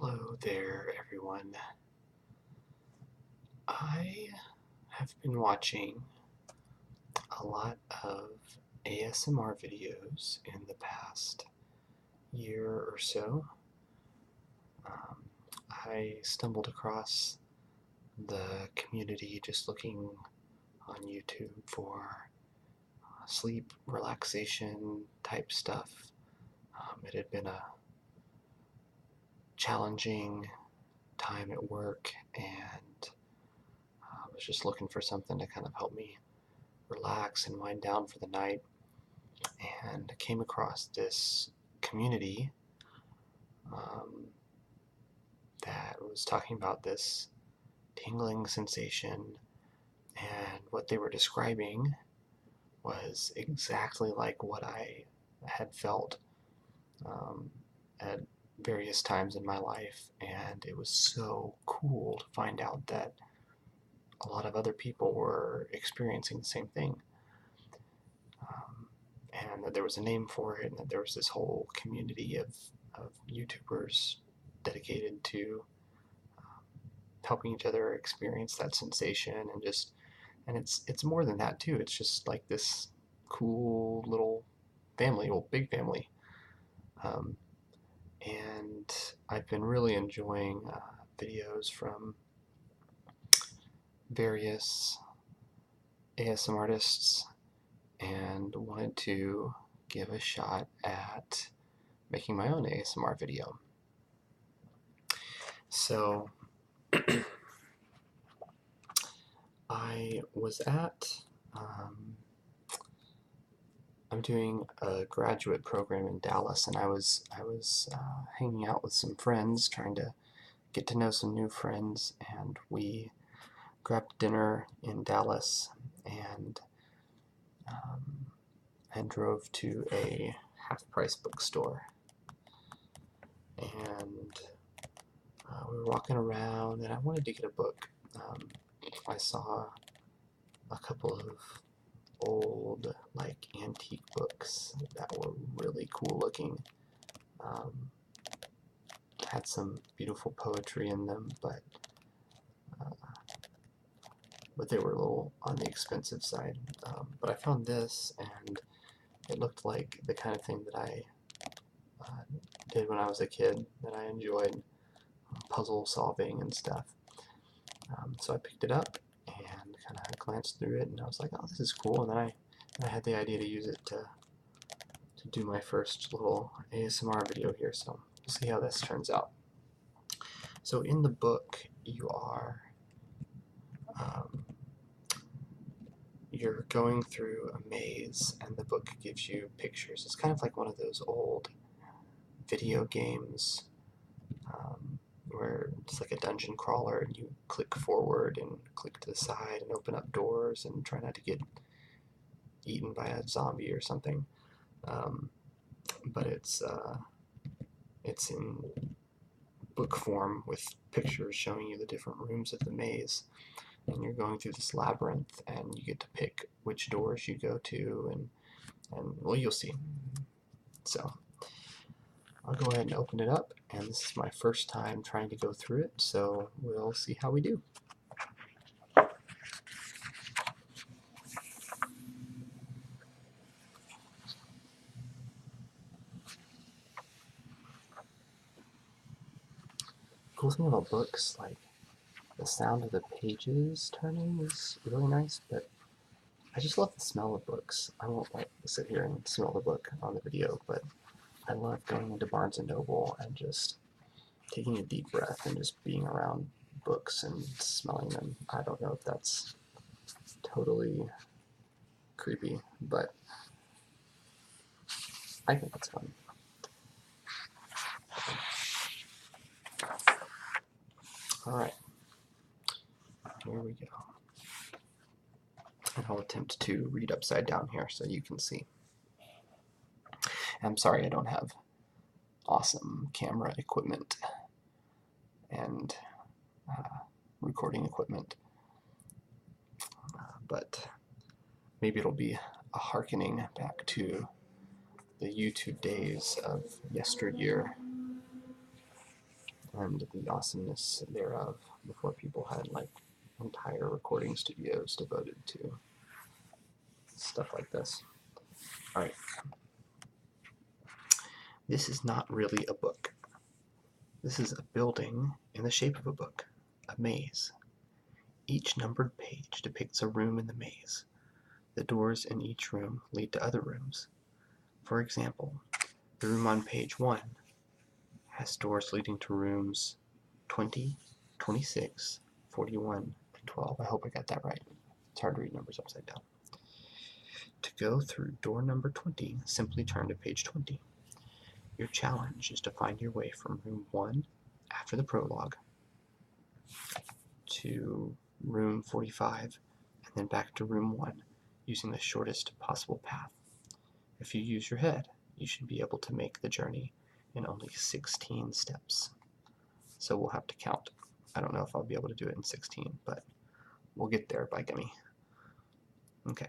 Hello there, everyone. I have been watching a lot of ASMR videos in the past year or so. I stumbled across the community just looking on YouTube for sleep relaxation type stuff. It had been a challenging time at work, and I was just looking for something to kind of help me relax and wind down for the night, and came across this community that was talking about this tingling sensation, and what they were describing was exactly like what I had felt at various times in my life, and it was so cool to find out that a lot of other people were experiencing the same thing, and that there was a name for it, and that there was this whole community of YouTubers dedicated to helping each other experience that sensation, and it's more than that too. It's just like this cool little family, well, big family, and I've been really enjoying videos from various ASM artists, and wanted to give a shot at making my own ASMR video. So I was I'm doing a graduate program in Dallas, and I was hanging out with some friends, trying to get to know some new friends, and we grabbed dinner in Dallas, and drove to a half-price bookstore, and we were walking around, and I wanted to get a book. I saw a couple of old, like, antique books that were really cool looking. Had some beautiful poetry in them, but they were a little on the expensive side. But I found this, and it looked like the kind of thing that I did when I was a kid, that I enjoyed, puzzle solving and stuff. So I picked it up and kind of glanced through it, and I was like, oh, this is cool. And then I had the idea to use it to do my first little ASMR video here, so we'll see how this turns out. So in the book, you're going through a maze, and the book gives you pictures. It's kind of like one of those old video games where it's like a dungeon crawler, and you click forward and click to the side and open up doors and try not to get eaten by a zombie or something. But it's in book form with pictures showing you the different rooms of the maze, and you're going through this labyrinth, and you get to pick which doors you go to, and well, you'll see. So I'll go ahead and open it up, and this is my first time trying to go through it, so we'll see how we do. Cool thing about books, like, the sound of the pages turning is really nice, but I just love the smell of books. I won't like sit here and smell the book on the video, but I love going into Barnes & Noble and just taking a deep breath and just being around books and smelling them. I don't know if that's totally creepy, but I think it's fun. Alright, here we go. And I'll attempt to read upside down here so you can see. I'm sorry I don't have awesome camera equipment and recording equipment, but maybe it'll be a hearkening back to the YouTube days of yesteryear. and the awesomeness thereof before people had like entire recording studios devoted to stuff like this. Alright. This is not really a book. This is a building in the shape of a book, a maze. Each numbered page depicts a room in the maze. The doors in each room lead to other rooms. For example, the room on page 1 has doors leading to rooms 20, 26, 41, and 12. I hope I got that right. It's hard to read numbers upside down. To go through door number 20, simply turn to page 20. Your challenge is to find your way from room 1 after the prologue to room 45 and then back to room 1 using the shortest possible path. If you use your head, you should be able to make the journey in only 16 steps. So we'll have to count. I don't know if I'll be able to do it in 16, but we'll get there by gummy. Okay.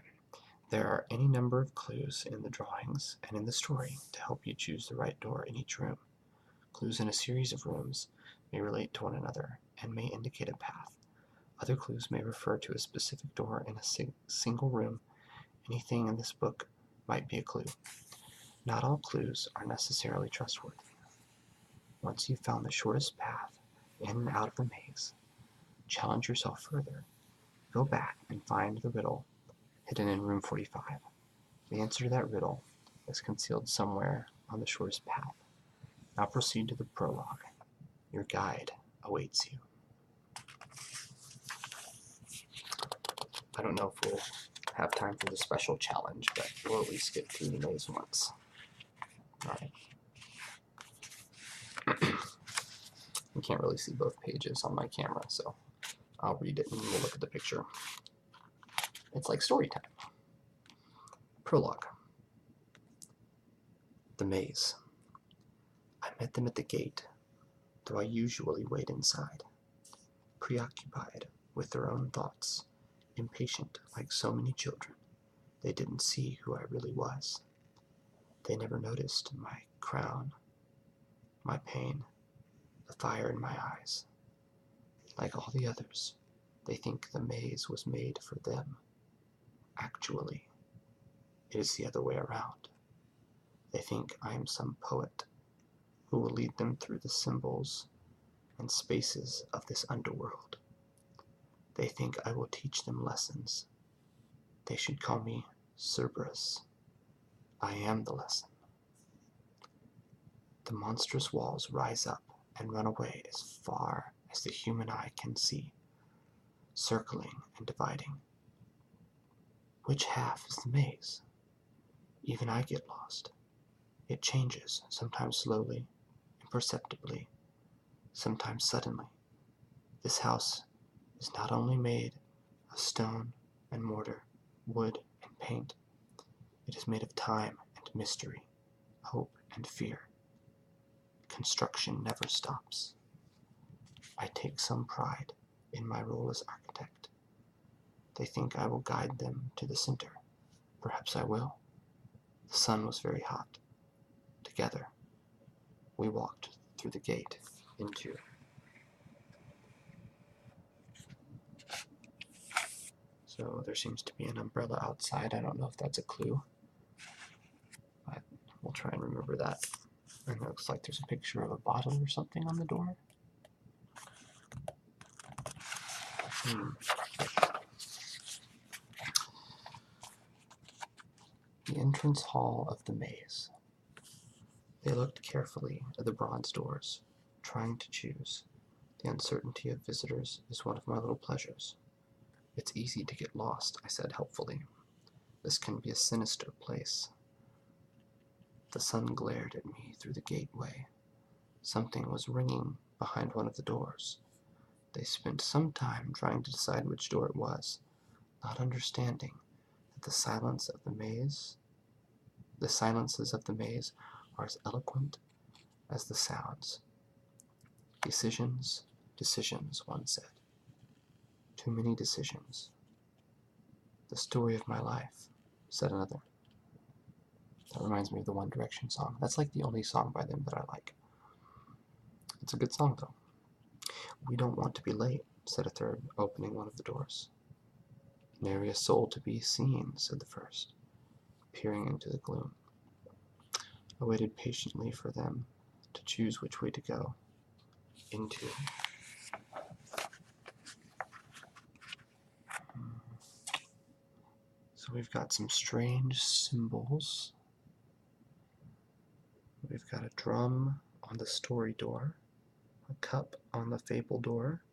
There are any number of clues in the drawings and in the story to help you choose the right door in each room. Clues in a series of rooms may relate to one another and may indicate a path. Other clues may refer to a specific door in a single room. Anything in this book might be a clue. Not all clues are necessarily trustworthy. Once you've found the shortest path in and out of the maze, challenge yourself further. Go back and find the riddle hidden in room 45. The answer to that riddle is concealed somewhere on the shortest path. Now proceed to the prologue. Your guide awaits you. I don't know if we'll have time for the special challenge, but we'll at least get through the maze once. Alright. You can't really see both pages on my camera, so I'll read it and we'll look at the picture. It's like story time. Prologue. The maze. I met them at the gate, though I usually wait inside, preoccupied with their own thoughts, impatient like so many children. They didn't see who I really was. They never noticed my crown, my pain, the fire in my eyes. Like all the others, they think the maze was made for them. Actually, it is the other way around. They think I am some poet who will lead them through the symbols and spaces of this underworld. They think I will teach them lessons. They should call me Cerberus. I am the lesson. The monstrous walls rise up and run away as far as the human eye can see, circling and dividing. Which half is the maze? Even I get lost. It changes, sometimes slowly, imperceptibly, sometimes suddenly. This house is not only made of stone and mortar, wood and paint. It is made of time and mystery, hope and fear. Construction never stops. I take some pride in my role as architect. They think I will guide them to the center. Perhaps I will. The sun was very hot. Together, we walked through the gate into So there seems to be an umbrella outside. I don't know if that's a clue, but we'll try and remember that. And it looks like there's a picture of a bottle or something on the door. The entrance hall of the maze. They looked carefully at the bronze doors, trying to choose. The uncertainty of visitors is one of my little pleasures. It's easy to get lost, I said helpfully. This can be a sinister place. The sun glared at me through the gateway. Something was ringing behind one of the doors. They spent some time trying to decide which door it was, not understanding that the silences of the maze are as eloquent as the sounds. Decisions, one said. Too many decisions. The story of my life, said another. That reminds me of the One Direction song. That's like the only song by them that I like. It's a good song, though. "We don't want to be late," said a third, opening one of the doors. "Nary a soul to be seen," said the first, peering into the gloom. I waited patiently for them to choose which way to go. Into. So we've got some strange symbols. We've got a drum on the story door, a cup on the fable door,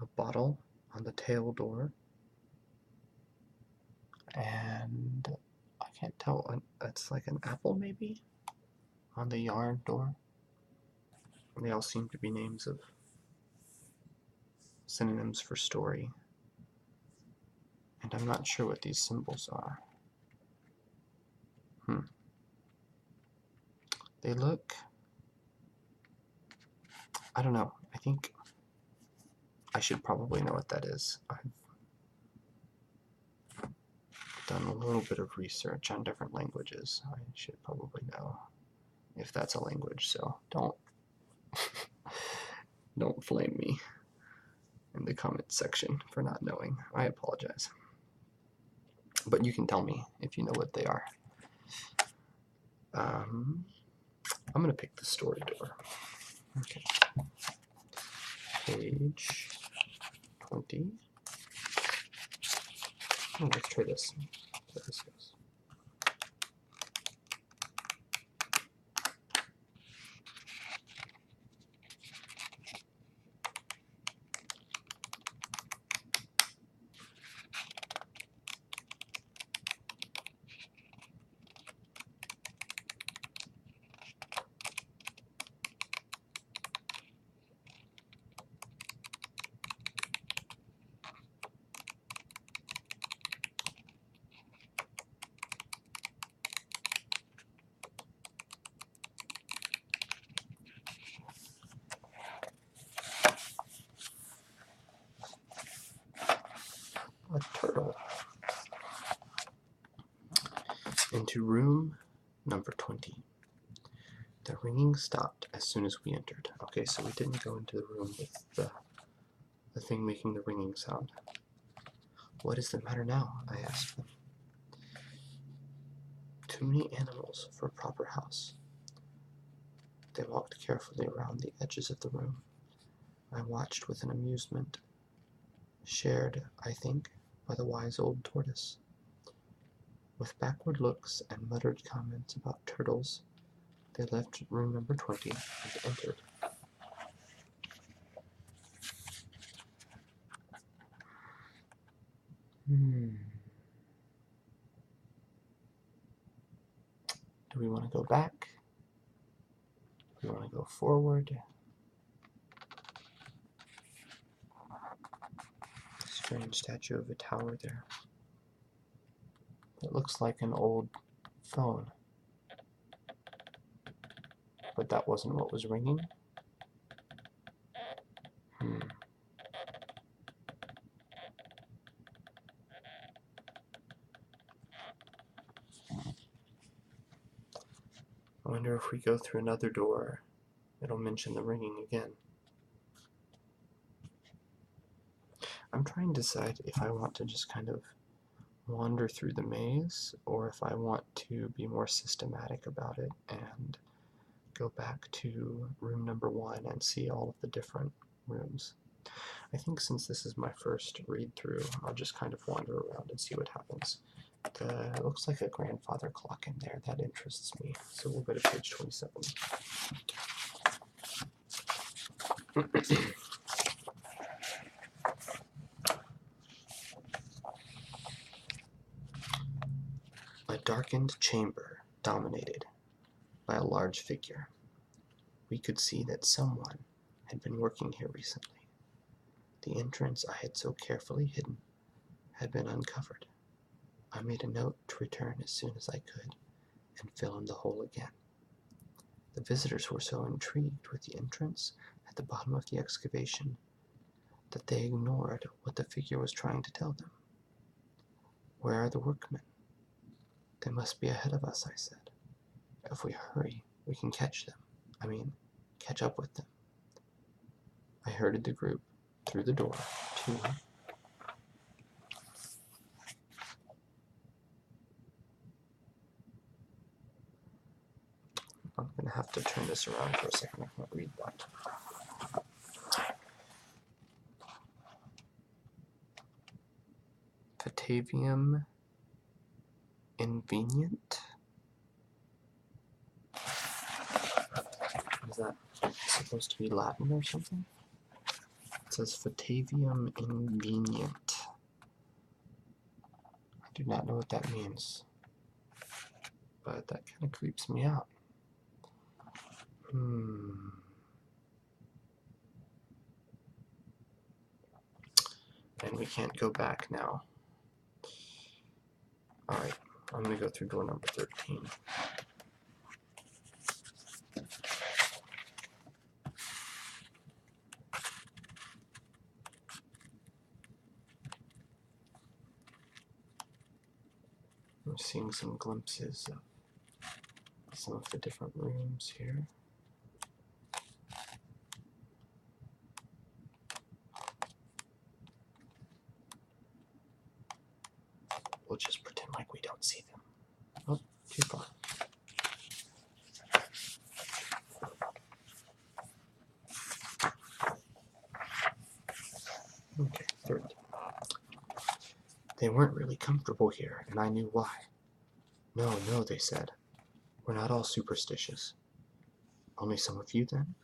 a bottle on the tale door, and I can't tell, it's like an apple maybe, on the yarn door. And they all seem to be names of synonyms for story. And I'm not sure what these symbols are. They look, I don't know, I think I should probably know what that is. I've done a little bit of research on different languages. I should probably know if that's a language, so don't flame me in the comments section for not knowing. I apologize. But you can tell me if you know what they are. I'm going to pick the story door. Okay. Page 20. Oh, let's try this. See how this goes. A turtle. Into room number 20. The ringing stopped as soon as we entered. Okay, so we didn't go into the room with the thing making the ringing sound. "What is the matter now?" I asked them. "Too many animals for a proper house." They walked carefully around the edges of the room. I watched with an amusement, shared, I think, by the wise old tortoise. With backward looks and muttered comments about turtles, they left room number 20 and entered. Do we want to go back? Do we want to go forward? Strange statue of a tower there. It looks like an old phone. But that wasn't what was ringing. I wonder if we go through another door, it'll mention the ringing again. I'm trying to decide if I want to just kind of wander through the maze, or if I want to be more systematic about it and go back to room number 1 and see all of the different rooms. I think since this is my first read through, I'll just kind of wander around and see what happens. It looks like a grandfather clock in there. That interests me. So we'll go to page 27. A darkened chamber dominated by a large figure. We could see that someone had been working here recently. The entrance I had so carefully hidden had been uncovered. I made a note to return as soon as I could and fill in the hole again. The visitors were so intrigued with the entrance at the bottom of the excavation that they ignored what the figure was trying to tell them. "Where are the workmen?" "They must be ahead of us," I said. "If we hurry, we can catch up with them." I herded the group through the door to I'm going to have to turn this around for a second. I can't read that. Fatavium invenient? Is that supposed to be Latin or something? It says Fatavium invenient. I do not know what that means, but that kind of creeps me out. And we can't go back now. Alright, I'm going to go through door number 13. I'm seeing some glimpses of some of the different rooms here. We'll just pretend like we don't see them. Oh, too far. Okay, 13. They weren't really comfortable here, and I knew why. No, no, they said. We're not all superstitious. Only some of you, then?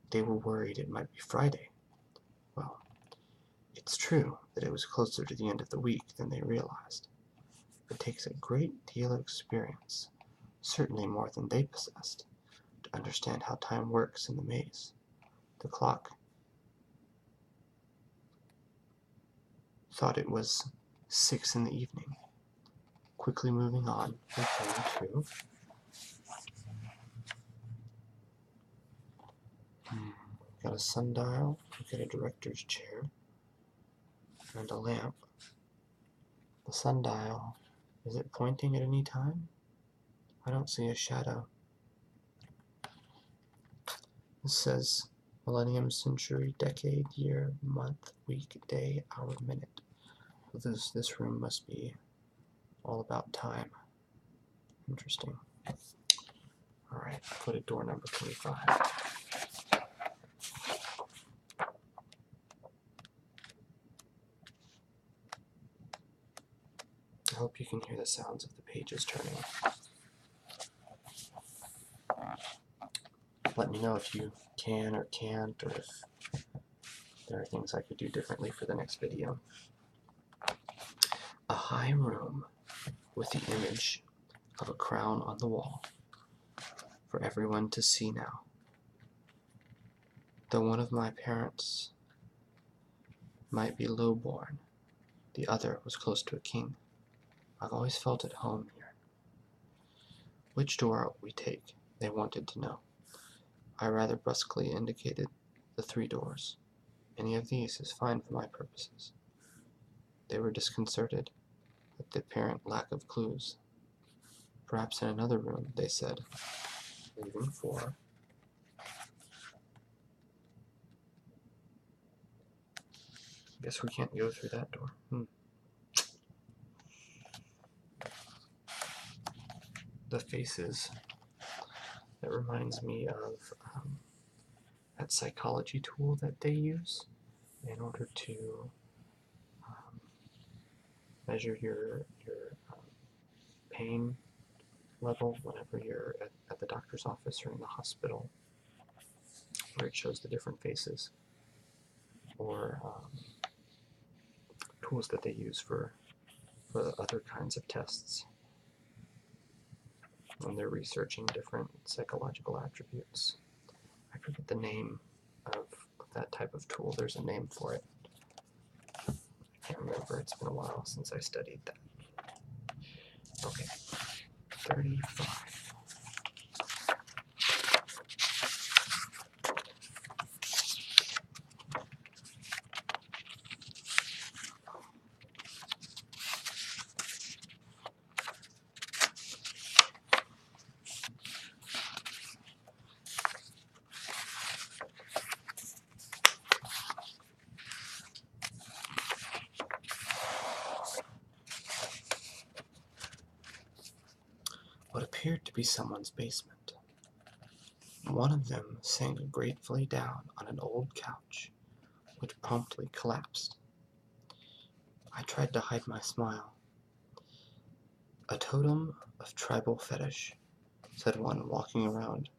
They were worried it might be Friday. Well, it's true that it was closer to the end of the week than they realized. It takes a great deal of experience, certainly more than they possessed, to understand how time works in the maze. The clock thought it was 6 in the evening. Quickly moving on, we came to got a sundial, we got a director's chair, and a lamp. The sundial, is it pointing at any time? I don't see a shadow. It says millennium, century, decade, year, month, week, day, hour, minute. So this room must be all about time. Interesting. Alright, put at door number 25. I hope you can hear the sounds of the pages turning. Let me know if you can or can't, or if there are things I could do differently for the next video. A high room with the image of a crown on the wall for everyone to see now. Though one of my parents might be low-born, the other was close to a king. I've always felt at home here. Which door we take, they wanted to know. I rather brusquely indicated the 3 doors. Any of these is fine for my purposes. They were disconcerted at the apparent lack of clues. Perhaps in another room, they said, leaving for. Guess we can't go through that door. The faces. That reminds me of that psychology tool that they use in order to measure your pain level whenever you're at the doctor's office or in the hospital, where it shows the different faces, or tools that they use for other kinds of tests when they're researching different psychological attributes. I forget the name of that type of tool. There's a name for it. I can't remember. It's been a while since I studied that. Okay, 35. appeared to be someone's basement. One of them sank gratefully down on an old couch, which promptly collapsed. I tried to hide my smile. "A totem of tribal fetish," said one walking around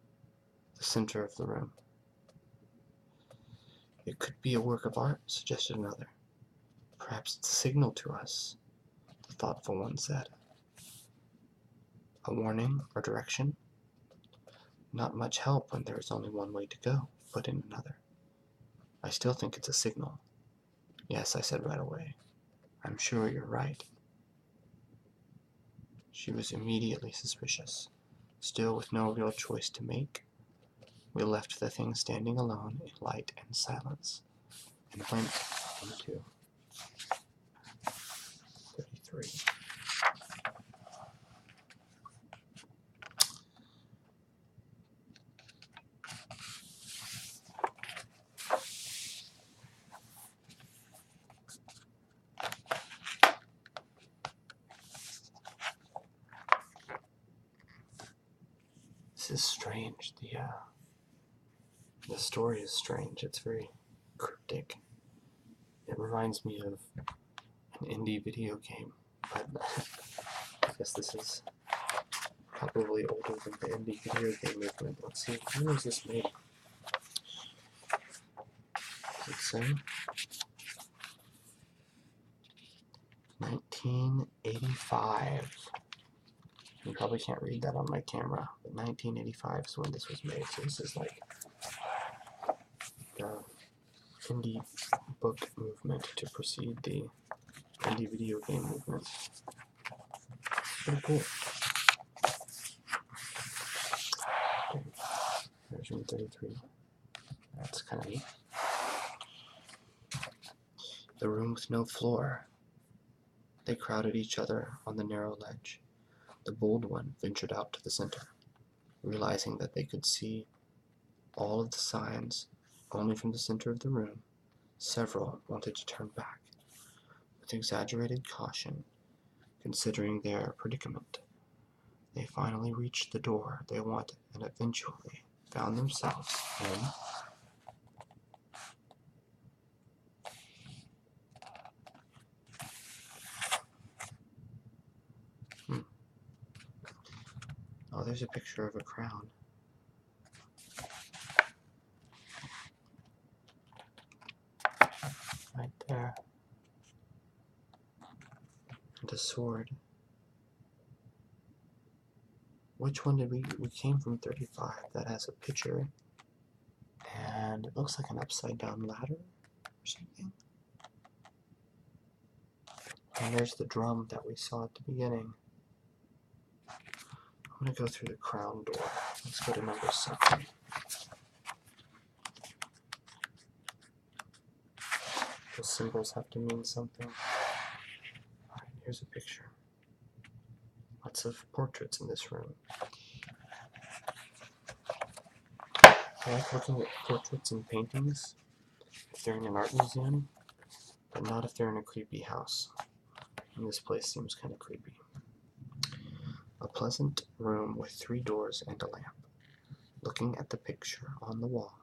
the center of the room. "It could be a work of art," suggested another. "Perhaps it's a signal to us," the thoughtful one said. "A warning or direction?" "Not much help when there is only one way to go," put in another. "I still think it's a signal." "Yes," I said right away. "I'm sure you're right." She was immediately suspicious. Still, with no real choice to make, we left the thing standing alone in light and silence, and went into 33. This is strange. The story is strange. It's very cryptic. It reminds me of an indie video game, but I guess this is probably older than the indie video game movement. Let's see, when was this made? Does it say? 1985. You probably can't read that on my camera, but 1985 is when this was made, so this is like the indie book movement to precede the indie video game movement. Pretty cool. Okay. Version 33. That's kind of neat. The room with no floor. They crowded each other on the narrow ledge. The bold one ventured out to the center, realizing that they could see all of the signs only from the center of the room. Several wanted to turn back. With exaggerated caution, considering their predicament, they finally reached the door they wanted and eventually found themselves in Oh, there's a picture of a crown. Right there. And a sword. Which one did we came from 35? That has a picture. And it looks like an upside down ladder or something. And there's the drum that we saw at the beginning. I'm going to go through the crown door. Let's go to number 7. The symbols have to mean something. Alright, here's a picture. Lots of portraits in this room. I like looking at portraits and paintings if they're in an art museum, but not if they're in a creepy house. And this place seems kind of creepy. A pleasant room with 3 doors and a lamp. Looking at the picture on the wall,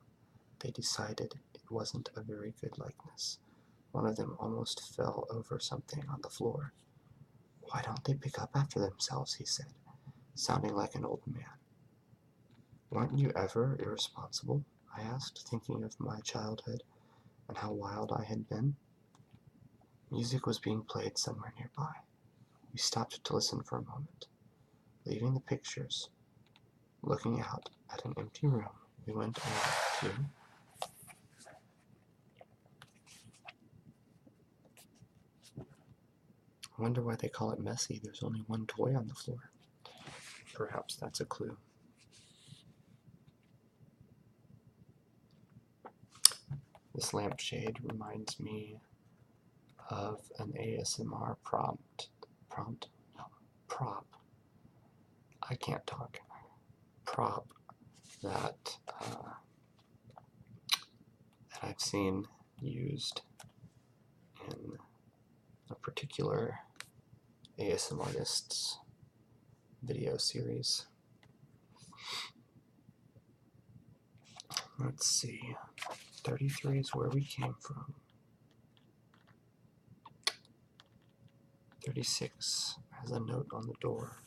they decided it wasn't a very good likeness. One of them almost fell over something on the floor. "Why don't they pick up after themselves?" he said, sounding like an old man. "Weren't you ever irresponsible?" I asked, thinking of my childhood and how wild I had been. Music was being played somewhere nearby. We stopped to listen for a moment. Leaving the pictures, looking out at an empty room, we went on to I wonder why they call it messy. There's only one toy on the floor. Perhaps that's a clue. This lampshade reminds me of an ASMR prop. I can't talk. Prop that I've seen used in a particular ASMRist's video series. Let's see. 33 is where we came from. 36 has a note on the door.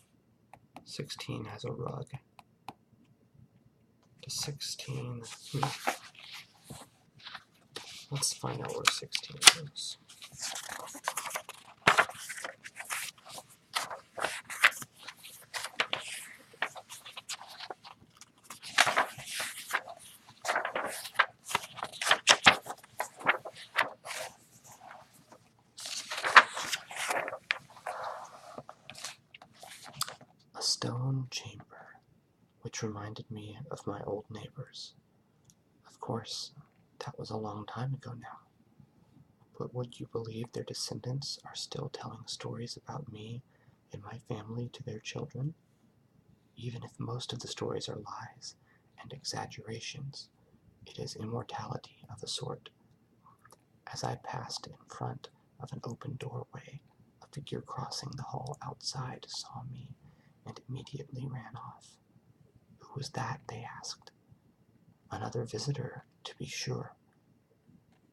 16 has a rug. To 16, let's find out where 16 goes. A stone chamber, which reminded me of my old neighbors. Of course, that was a long time ago now. But would you believe their descendants are still telling stories about me and my family to their children? Even if most of the stories are lies and exaggerations, it is immortality of a sort. As I passed in front of an open doorway, a figure crossing the hall outside saw me and immediately ran off. Who was that? They asked. Another visitor, to be sure.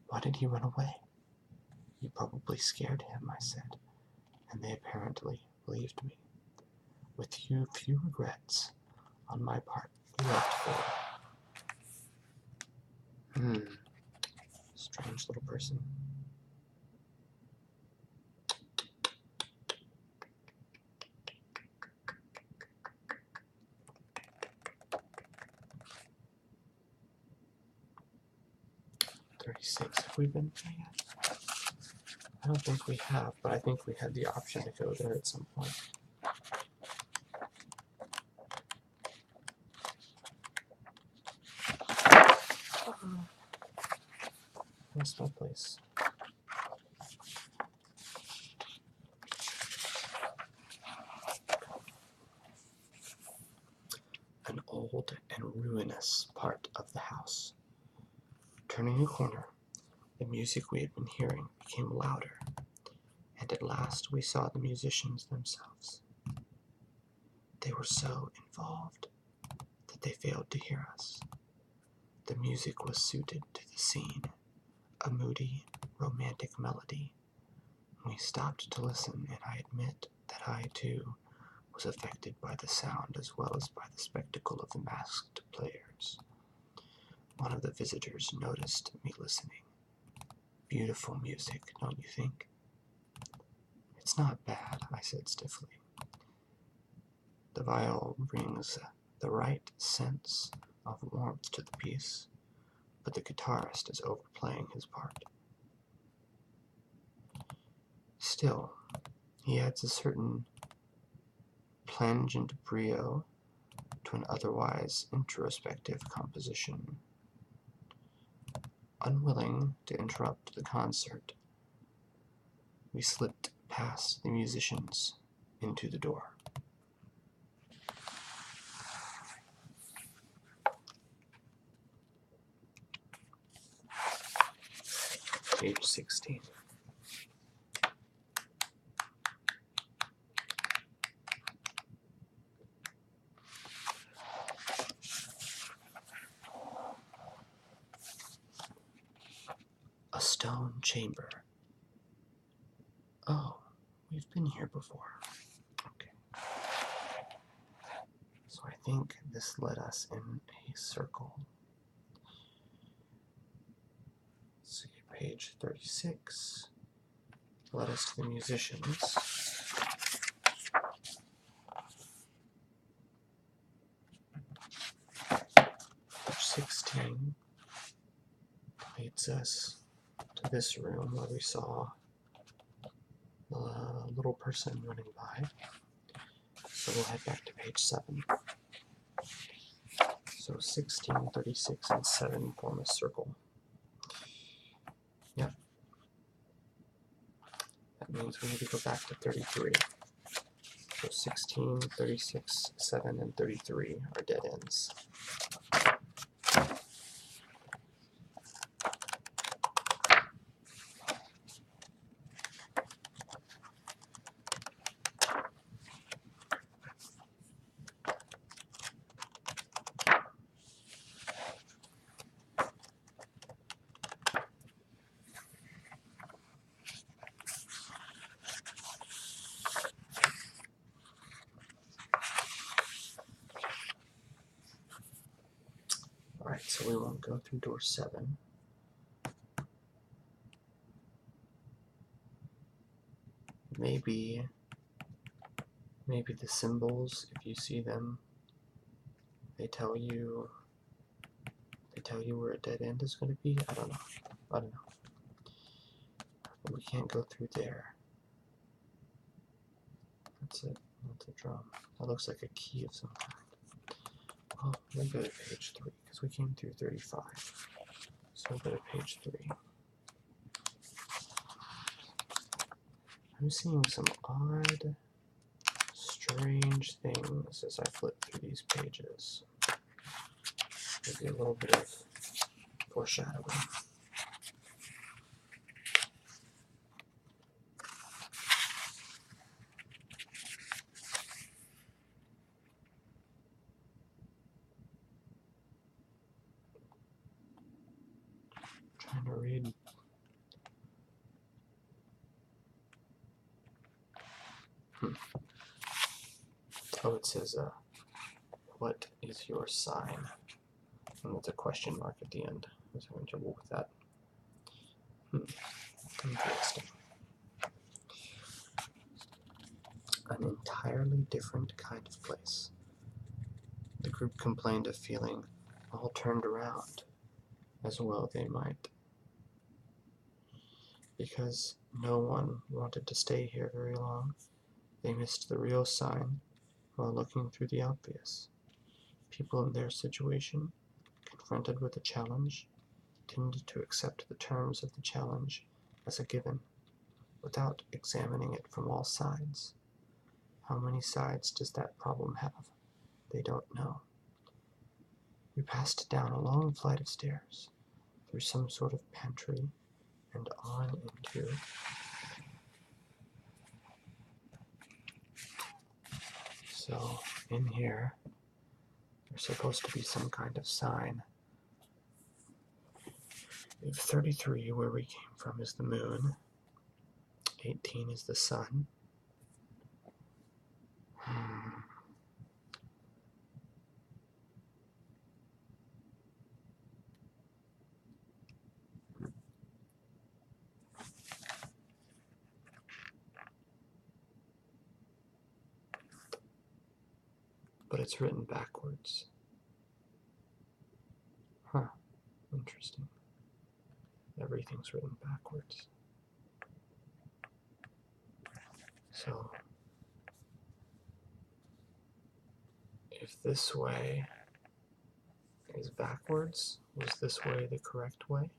Why did he run away? You probably scared him, I said, and they apparently believed me. With few regrets on my part, we left for strange little person. $36. Have we been there yet? I don't think we have, but I think we had the option to go there at some point. That's my place. An old and ruinous part of the house. Turning a corner, the music we had been hearing became louder, and at last we saw the musicians themselves. They were so involved that they failed to hear us. The music was suited to the scene, a moody, romantic melody. We stopped to listen, and I admit that I, too, was affected by the sound as well as by the spectacle of the masked players. One of the visitors noticed me listening. Beautiful music, don't you think? It's not bad, I said stiffly. The viol brings the right sense of warmth to the piece, but the guitarist is overplaying his part. Still, he adds a certain plangent brio to an otherwise introspective composition. Unwilling to interrupt the concert, we slipped past the musicians into the door. Page 16. A stone chamber. Oh, we've been here before. Okay. So I think this led us in a circle. Let's see, page 36 led us to the musicians. Page 16 leads us to this room where we saw a little person running by. So we'll head back to page 7. So 16, 36, and 7 form a circle. Yep. That means we need to go back to 33. So 16, 36, 7, and 33 are dead ends. So we won't go through door 7. Maybe the symbols, if you see them, they tell you where a dead end is going to be. I don't know. But we can't go through there. That's it. That's a drum. That looks like a key of some kind. Well, we'll go to page 3 because we came through 35. So we'll go to page 3. I'm seeing some odd, strange things as I flip through these pages. Maybe a little bit of foreshadowing. Trying to read. Oh, it says, what is your sign? And with a question mark at the end. I was having trouble with that. Interesting. An entirely different kind of place. The group complained of feeling all turned around, as well they might, because no one wanted to stay here very long. They missed the real sign while looking through the obvious. People in their situation, confronted with a challenge, tended to accept the terms of the challenge as a given, without examining it from all sides. How many sides does that problem have? They don't know. We passed down a long flight of stairs, through some sort of pantry, and on into So in here, there's supposed to be some kind of sign. If 33, where we came from, is the moon, 18 is the sun. But it's written backwards. Huh, interesting. Everything's written backwards. So, if this way is backwards, was this way the correct way?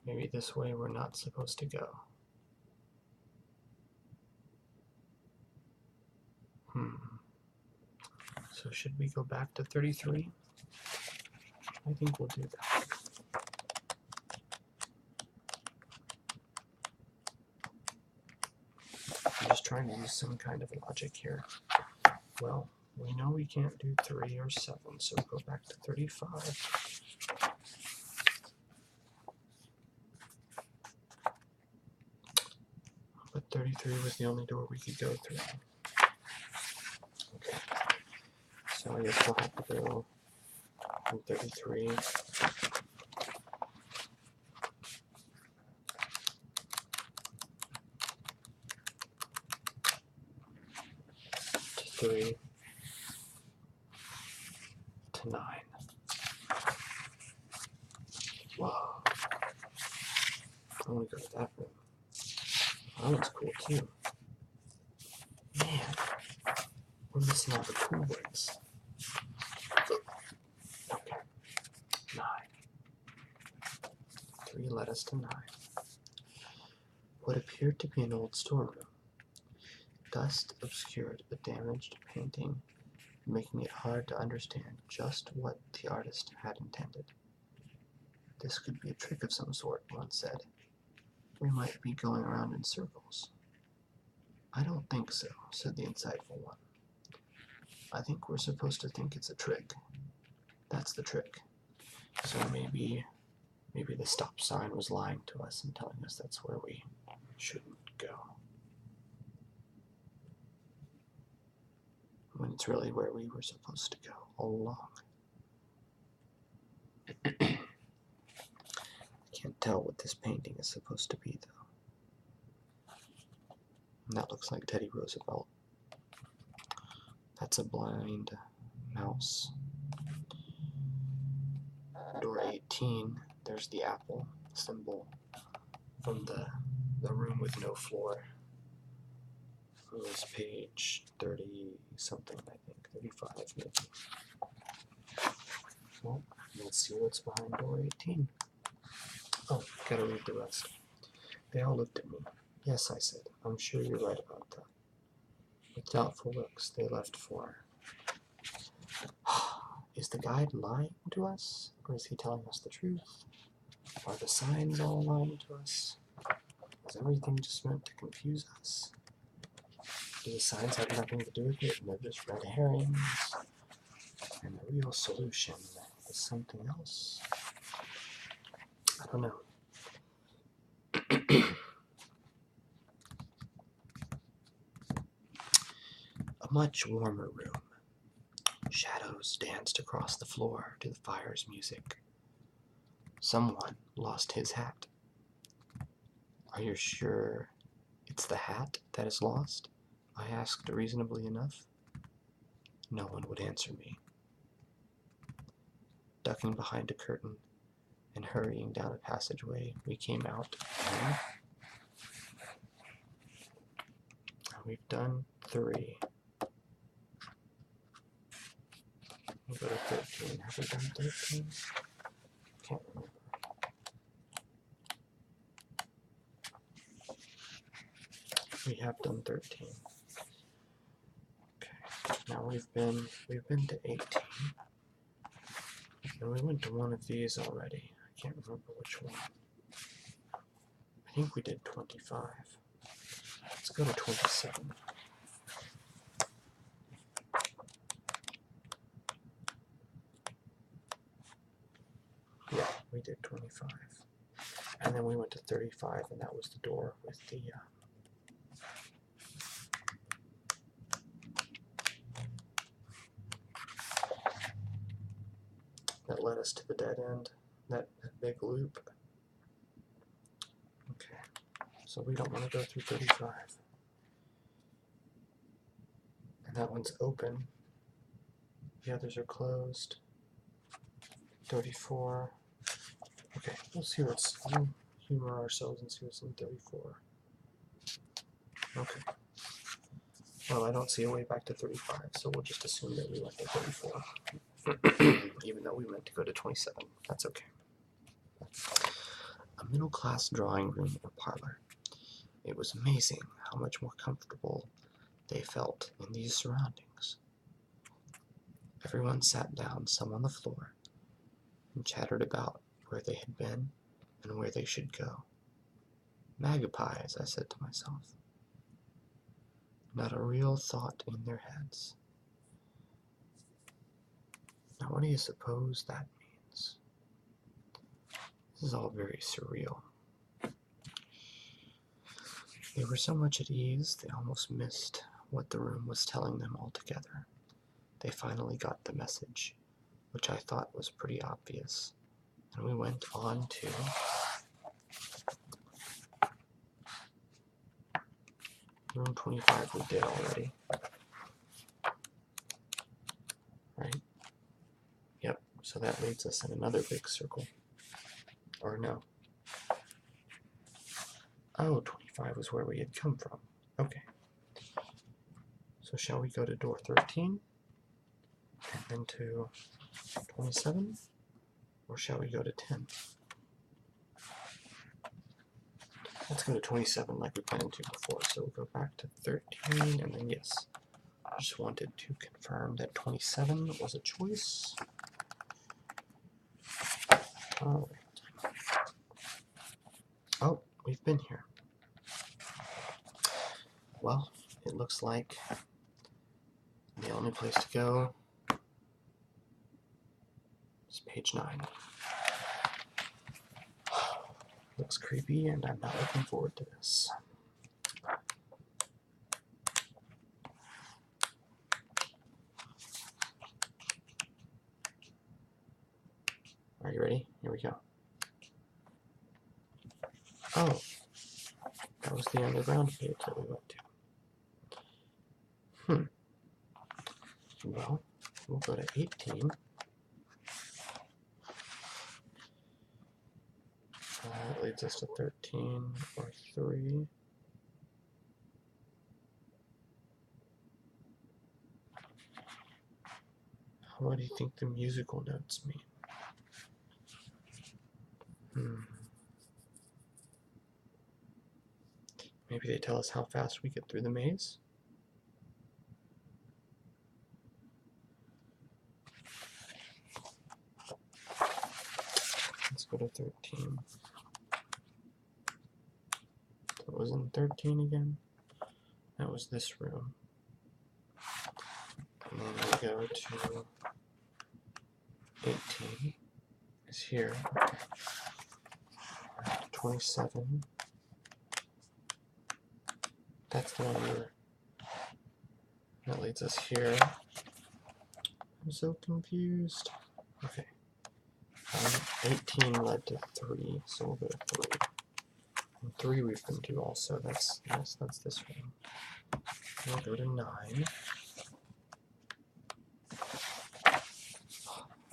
Maybe this way we're not supposed to go. So should we go back to 33? I think we'll do that. I'm just trying to use some kind of logic here. Well, we know we can't do 3 or 7, so we'll go back to 35. But 33 was the only door we could go through. Okay. So I guess we'll have to go from 33 to 3 to 9. Whoa. I want to go to that room. That one's cool too. Man, we're missing all the cool ones. Okay. 9. 3 led us to 9. What appeared to be an old storeroom. Dust obscured a damaged painting, making it hard to understand just what the artist had intended. This could be a trick of some sort, one said. We might be going around in circles. I don't think so, said the insightful one. I think we're supposed to think it's a trick. That's the trick. So maybe the stop sign was lying to us and telling us that's where we shouldn't go. When It's really where we were supposed to go all along. I can't tell what this painting is supposed to be, though. And that looks like Teddy Roosevelt. That's a blind mouse. Door 18, there's the apple symbol from the room with no floor. It was page 30-something, I think, 35 maybe. Well, let's see what's behind door 18. Oh, gotta read the rest. They all looked at me. Yes, I said, I'm sure you're right about that. With doubtful looks, they left for. Is the guide lying to us? Or is he telling us the truth? Are the signs all lying to us? Is everything just meant to confuse us? Do the signs have nothing to do with it, and they're just red herrings? And the real solution is something else? I don't know. A much warmer room. Shadows danced across the floor to the fire's music. Someone lost his hat. Are you sure it's the hat that is lost? I asked reasonably enough. No one would answer me. Ducking behind a curtain and hurrying down a passageway, we came out, and we've done 3. We'll go to 13. Have we done 13? Can't remember. We have done 13. Okay. Now we've been to 18. And we went to one of these already. I can't remember which one. I think we did 25. Let's go to 27. Yeah, we did 25. And then we went to 35, and that was the door with the that led us to the dead end, that big loop. Okay, so we don't want to go through 35. And that one's open. The others are closed. 34. Okay, we'll humor ourselves and see what's in 34. Okay. Well, I don't see a way back to 35, so we'll just assume that we went to 34. Even though we meant to go to 27. That's okay. A middle-class drawing room or parlor. It was amazing how much more comfortable they felt in these surroundings. Everyone sat down, some on the floor, and chattered about where they had been and where they should go. Magpies, I said to myself. Not a real thought in their heads. Now, what do you suppose that means? This is all very surreal. They were so much at ease, they almost missed what the room was telling them altogether. They finally got the message, which I thought was pretty obvious, and we went on to room 25 we did already. Right? Yep, so that leads us in another big circle. Or no. Oh, 25 was where we had come from. Okay. So shall we go to door 13? And then to 27? Or shall we go to 10? Let's go to 27 like we planned to before. So we'll go back to 13, and then yes. I just wanted to confirm that 27 was a choice. All right. Oh, we've been here. Well, it looks like the only place to go is page 9. Looks creepy, and I'm not looking forward to this. Are you ready? Here we go. Oh, that was the underground page that we went to. Well, we'll go to 18. That leads us to 13 or 3. What do you think the musical notes mean? Maybe they tell us how fast we get through the maze? Let's go to 13. What was in 13 again? That was this room. And then we go to 18. Is here. 27. That's the one where that leads us here. I'm so confused. Okay. 18 led to 3, so we'll go to 3. And 3 we've been to also. That's this room. We'll go to 9.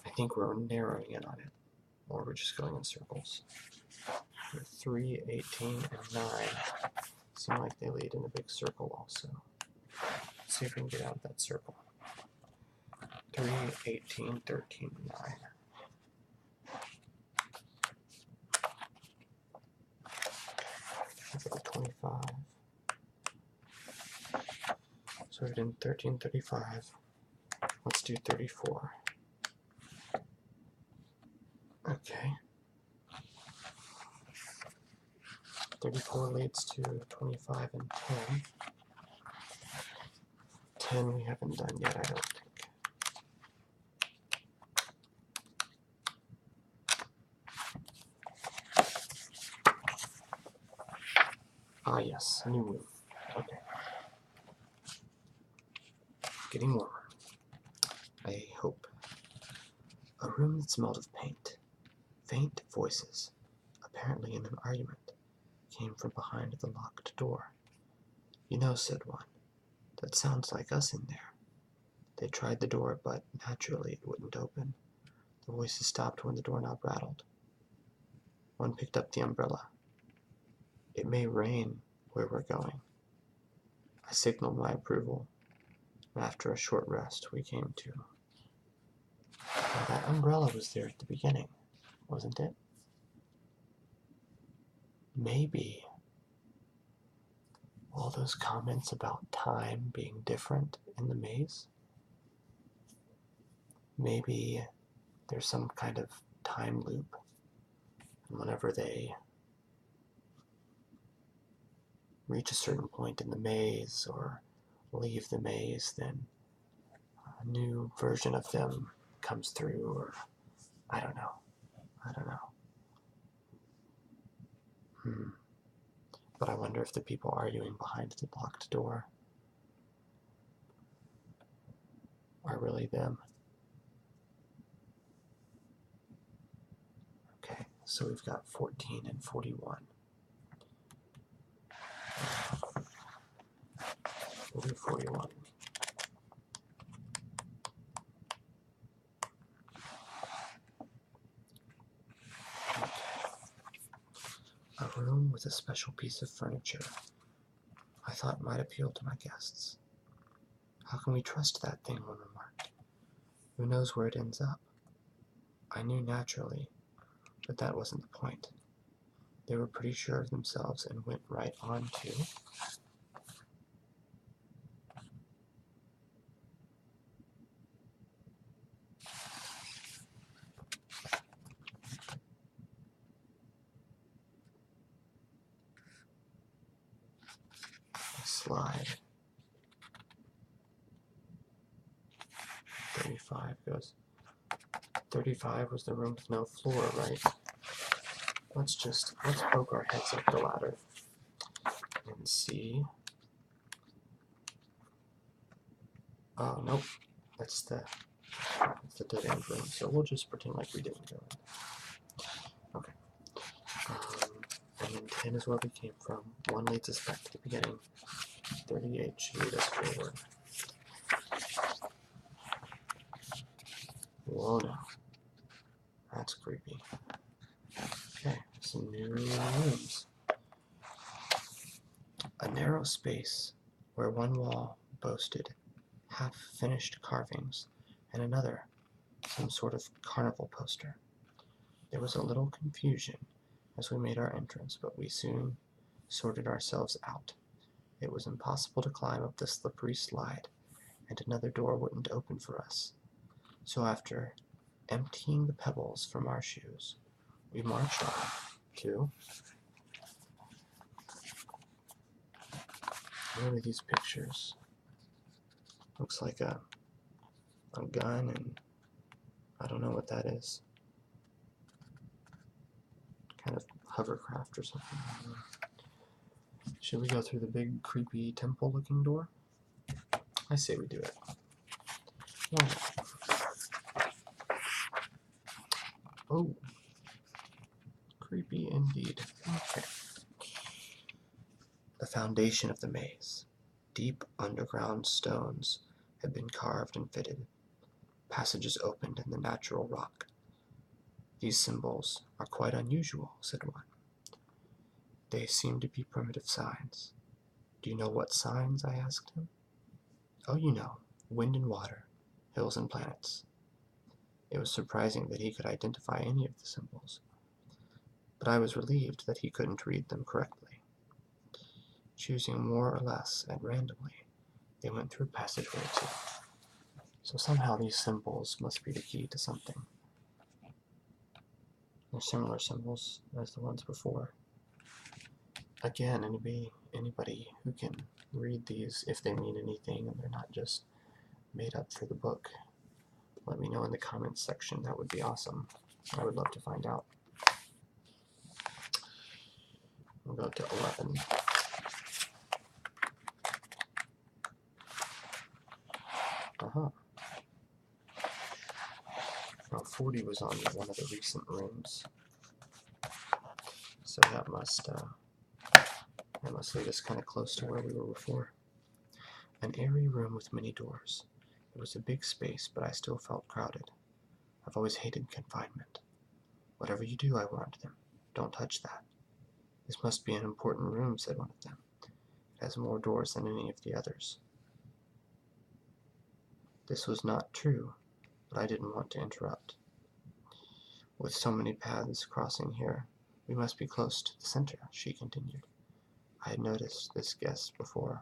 I think we're narrowing in on it, or we're just going in circles. 3, 18, and 9 seem like they lead in a big circle also. Let's see if we can get out of that circle. 3, 18, 13, 9. Let's go to 25. So we've done 13, 35. Let's do 34. Okay. 34 leads to 25 and 10. 10 we haven't done yet, I don't think. Ah, yes, a new room. Okay. Getting warmer. I hope. A room that smelled of paint. Faint voices, apparently in an argument, came from behind the locked door. You know, said one, that sounds like us in there. They tried the door, but naturally it wouldn't open. The voices stopped when the doorknob rattled. One picked up the umbrella. It may rain where we're going. I signaled my approval, and after a short rest we came to. Now, that umbrella was there at the beginning, wasn't it? Maybe all those comments about time being different in the maze, maybe there's some kind of time loop, and whenever they reach a certain point in the maze or leave the maze, then a new version of them comes through, or I don't know. But I wonder if the people arguing behind the locked door are really them. Okay, so we've got 14 and 41. We'll do 41. A room with a special piece of furniture I thought might appeal to my guests. How can we trust that thing, one remarked. Who knows where it ends up? I knew naturally, but that wasn't the point. They were pretty sure of themselves and went right on to slide. 35 goes. 35 was the room with no floor, right? Let's poke our heads up the ladder and see. Oh, nope. That's the It's a dead end room, so we'll just pretend like we didn't go in. Okay. And then 10 is where we came from. 1 leads us back to the beginning. 38 should lead us forward. Whoa, no. That's creepy. Okay, some new rooms. A narrow space where one wall boasted half-finished carvings and another some sort of carnival poster. There was a little confusion as we made our entrance, but we soon sorted ourselves out. It was impossible to climb up the slippery slide, and another door wouldn't open for us. So after emptying the pebbles from our shoes, we marched on to... What are these pictures? Looks like a gun, and I don't know what that is. Kind of hovercraft or something. Should we go through the big, creepy, temple-looking door? I say we do it. Why not? Oh. Creepy indeed. Okay. The foundation of the maze. Deep underground stones had been carved and fitted. Passages opened in the natural rock. These symbols are quite unusual, said one. They seem to be primitive signs. Do you know what signs? I asked him. Oh, you know, wind and water, hills and planets. It was surprising that he could identify any of the symbols, but I was relieved that he couldn't read them correctly. Choosing more or less at randomly, they went through passageway 2. So somehow these symbols must be the key to something. They're similar symbols as the ones before. Again, anybody who can read these, if they mean anything and they're not just made up for the book, let me know in the comments section. That would be awesome. I would love to find out. We'll go to 11. Well, 40 was on one of the recent rooms, so that must lead us kind of close to where we were before. An airy room with many doors. It was a big space, but I still felt crowded. I've always hated confinement. Whatever you do, I warned them. Don't touch that. This must be an important room, said one of them. It has more doors than any of the others. This was not true, but I didn't want to interrupt. With so many paths crossing here, we must be close to the center, she continued. I had noticed this guest before.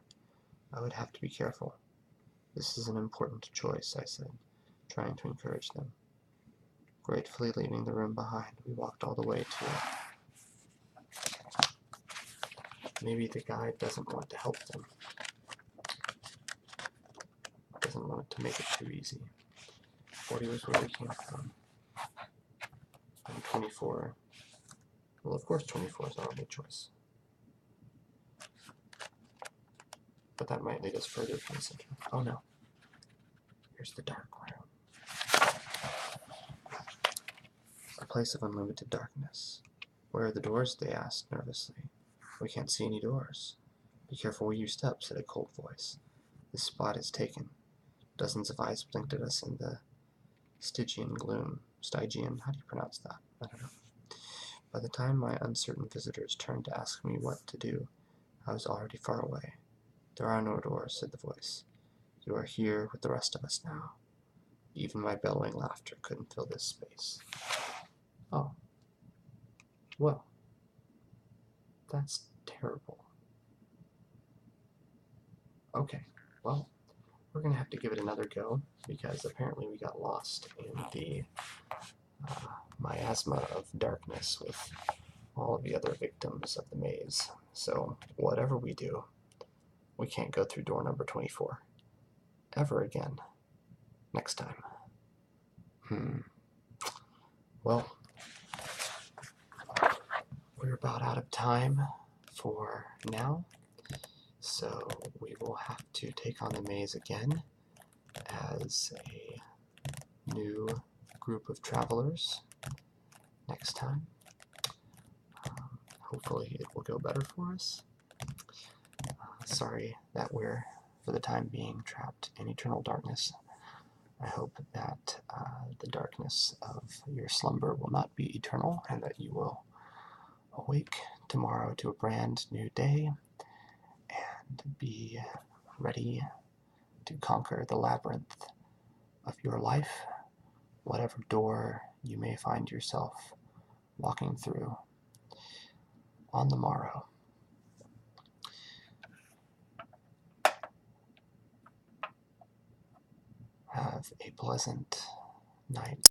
I would have to be careful. This is an important choice, I said, trying to encourage them. Gratefully leaving the room behind, we walked all the way to it. Maybe the guide doesn't want to help them. Doesn't want to make it too easy. 40 was where we came from. And 24. Well, of course 24 is our only choice. But that might lead us further from the center. Oh no. Here's the dark room. A place of unlimited darkness. Where are the doors? They asked nervously. We can't see any doors. Be careful where you step, said a cold voice. This spot is taken. Dozens of eyes blinked at us in the Stygian gloom. Stygian? How do you pronounce that? I don't know. By the time my uncertain visitors turned to ask me what to do, I was already far away. There are no doors, said the voice. You are here with the rest of us now. Even my bellowing laughter couldn't fill this space. Oh. Well. That's terrible. Okay, well, we're going to have to give it another go, because apparently we got lost in the miasma of darkness with all of the other victims of the maze. So whatever we do, we can't go through door number 24 ever again next time. Well, we're about out of time for now, so we will have to take on the maze again as a new group of travelers next time. Hopefully it will go better for us. Sorry that we're, for the time being, trapped in eternal darkness. I hope that the darkness of your slumber will not be eternal, and that you will awake tomorrow to a brand new day and be ready to conquer the labyrinth of your life, whatever door you may find yourself walking through on the morrow. Have a pleasant night.